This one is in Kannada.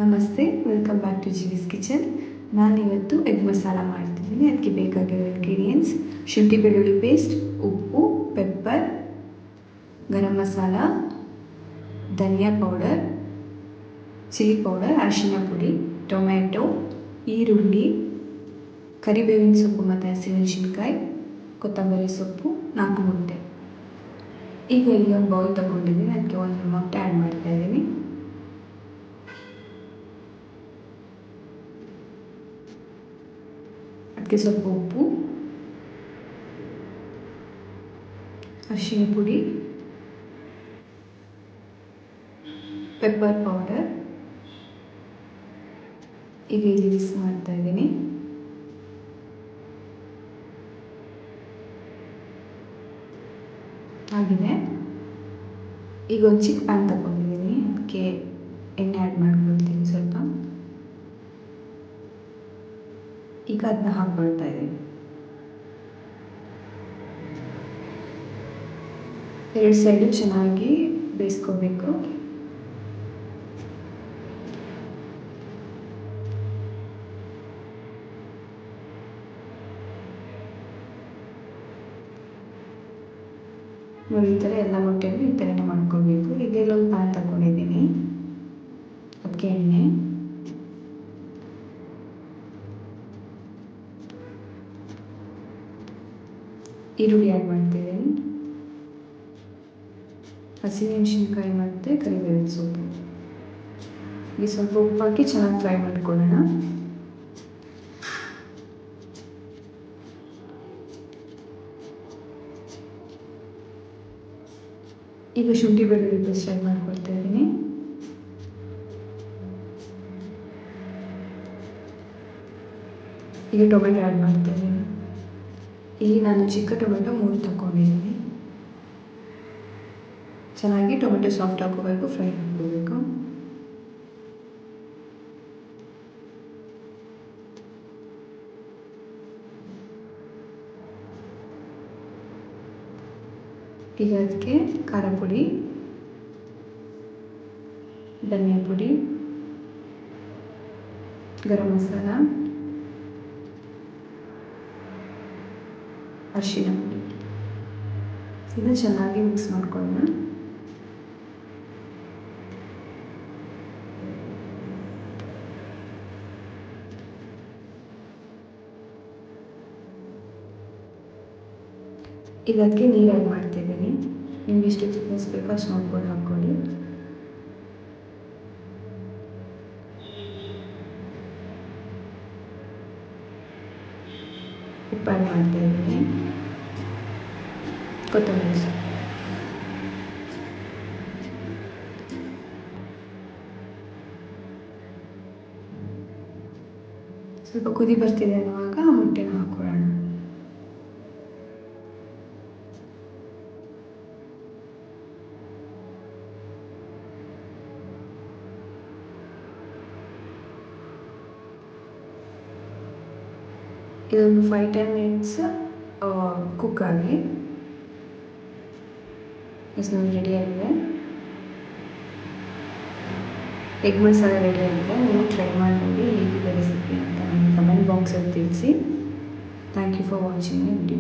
ನಮಸ್ತೆ, ವೆಲ್ಕಮ್ ಬ್ಯಾಕ್ ಟು ಜಿವಿಸ್ ಕಿಚನ್. ನಾನಿವತ್ತು ಎಗ್ ಮಸಾಲ ಮಾಡ್ತಿದ್ದೀನಿ. ಅದಕ್ಕೆ ಬೇಕಾಗಿರೋ ಇಂಗ್ರೀಡಿಯೆಂಟ್ಸ್: ಶುಂಠಿ ಬೆಳ್ಳುಳ್ಳಿ ಪೇಸ್ಟ್, ಉಪ್ಪು, ಪೆಪ್ಪರ್, ಗರಂ ಮಸಾಲ, ಧನಿಯಾ ಪೌಡರ್, ಚಿಲ್ಲಿ ಪೌಡರ್, ಅರಿಶಿನ ಪುಡಿ, ಟೊಮೆಟೊ, ಈರುಳ್ಳಿ, ಕರಿಬೇವಿನ ಸೊಪ್ಪು ಮತ್ತು ಹಸಿಮೆಣಸಿನ್ಕಾಯಿ, ಕೊತ್ತಂಬರಿ ಸೊಪ್ಪು, 4 ಮೊಟ್ಟೆ. ಈಗ ಇಲ್ಲಿ ಒಂದು ಬೌಲ್ ತೊಗೊಂಡಿದ್ದೀನಿ. ಅದಕ್ಕೆ ಒಂದು ಮೊಟ್ಟೆ ಆ್ಯಡ್ ಮಾಡ್ತಾಯಿದ್ದೀನಿ. ಅದಕ್ಕೆ ಸ್ವಲ್ಪ ಉಪ್ಪು, ಅರಿಶಿನ ಪುಡಿ, ಪೆಪ್ಪರ್ ಪೌಡರ್. ಈಗ ಇಲ್ಲಿ ಮಿಕ್ಸ್ ಮಾಡ್ತಾ ಇದ್ದೀನಿ. ಆಗಿದೆ. ಈಗ ಒಂದು ಚಿಕ್ಕ ಪ್ಯಾನ್ ತಗೊಂಡಿದ್ದೀನಿ. ಅದಕ್ಕೆ ಎಣ್ಣೆ ಆ್ಯಡ್ ಮಾಡ್ಕೊಳ್ತೀನಿ ಸ್ವಲ್ಪ. ಈಗ ಅದನ್ನ ಹಾಕ್ಕೊಳ್ತಾ ಇದ್ದೀನಿ. 2 ಸೈಡು ಚೆನ್ನಾಗಿ ಬೇಯಿಸ್ಕೋಬೇಕು. ನೋಡಿ, ಈ ಥರ ಎಲ್ಲ ಮೊಟ್ಟೆಗಳು ಈ ಥರನೇ ಮಾಡ್ಕೊಳ್ಬೇಕು. ಈಗ ಇಲ್ಲೊಂದು ಪ್ಯಾನ್ ತಗೊಂಡಿದ್ದೀನಿ. ಅದಕ್ಕೆ ಎಣ್ಣೆ, ಈರುಳ್ಳಿ ಆ್ಯಡ್ ಮಾಡ್ತಿದ್ದೀನಿ, ಹಸಿಮೆಣಸಿನ್ಕಾಯಿ ಮತ್ತು ಕರಿಬೇವಿನ ಸೊಪ್ಪು. ಈಗ ಸ್ವಲ್ಪ ಉಪ್ಪು ಹಾಕಿ ಚೆನ್ನಾಗಿ ಫ್ರೈ ಮಾಡ್ಕೊಳ್ಳೋಣ. ಈಗ ಶುಂಠಿ ಬೆಳ್ಳುಳ್ಳಿ ಪೇಸ್ಟ್ ಆ್ಯಡ್ ಮಾಡ್ಕೊಳ್ತಾ ಇದ್ದೀನಿ. ಈಗ ಟೊಮೆಟೊ ಆ್ಯಡ್ ಮಾಡ್ತಾ ಇದ್ದೀನಿ. ಇಲ್ಲಿ ನಾನು ಚಿಕ್ಕ ಟೊಮೆಟೊ 3 ತಗೊಂಡಿದ್ದೀನಿ. ಚೆನ್ನಾಗಿ ಟೊಮೆಟೊ ಸಾಫ್ಟ್ ಹಾಕೋಬೇಕು, ಫ್ರೈ ಮಾಡ್ಕೋಬೇಕು. ಈಗ ಅದಕ್ಕೆ ಖಾರ ಪುಡಿ, ಧನಿಯಾ ಪುಡಿ, ಗರಂ ಮಸಾಲ, ಅರಿಶಿನ ಪುಡಿ, ಇದನ್ನು ಚೆನ್ನಾಗಿ ಮಿಕ್ಸ್ ಮಾಡ್ಕೊಳ್ಳೋಣ. ಈಗ ಅದಕ್ಕೆ ನೀರು ಆ್ಯಡ್ ಮಾಡ್ತಿದ್ದೀನಿ. ನಿಮ್ಗೆ ಎಷ್ಟು ಥಿಕ್ನೆಸ್ ಬೇಕೋ ಅಷ್ಟು ನೋಡ್ಕೊಂಡು ಹಾಕ್ಕೊಳ್ಳಿ. ಉಪ್ಪು ಆ್ಯಡ್ ಮಾಡ್ತಾ ಇದ್ದೀನಿ, ಕೊತ್ತಂಬರಿ ಸೊಪ್ಪು. ಸ್ವಲ್ಪ ಕುದಿ ಬರ್ತಿದೆ ಅನ್ನುವಾಗ ಮೊಟ್ಟೆನ ಹಾಕ್ಕೊಳ್ಳೋಣ. ಇದೊಂದು 5-10 ಮಿನಿಟ್ಸ್ ಕುಕ್ ಆಗಿ. ನೋಡಿ, ರೆಡಿ ಆಗಿದೆ. ಎಗ್ ಮಸಾಲ ರೆಡಿ ಆಗಿದೆ. ನೀವು ಟ್ರೈ ಮಾಡಿ ನೋಡಿ ಹೇಗಿದೆ ರೆಸಿಪಿ ಅಂತ ನನಗೆ ಕಮೆಂಟ್ ಬಾಕ್ಸಲ್ಲಿ ತಿಳಿಸಿ. Thank you for watching my video.